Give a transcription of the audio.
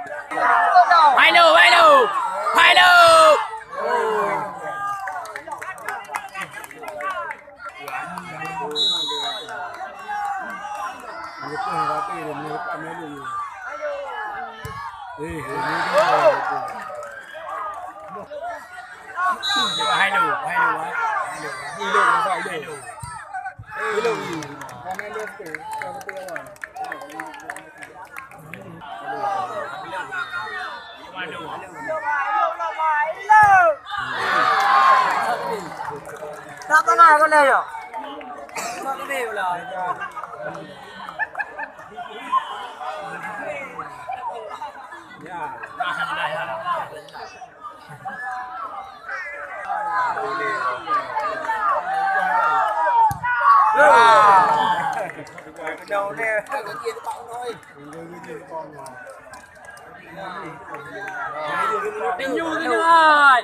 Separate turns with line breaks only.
hai lô hai lô hai lô hai lô hai lô
Satu nak kau ni yo. Satu ni pula. Cái đầu này cái kia nó bọng thôi.
tình yêu cái này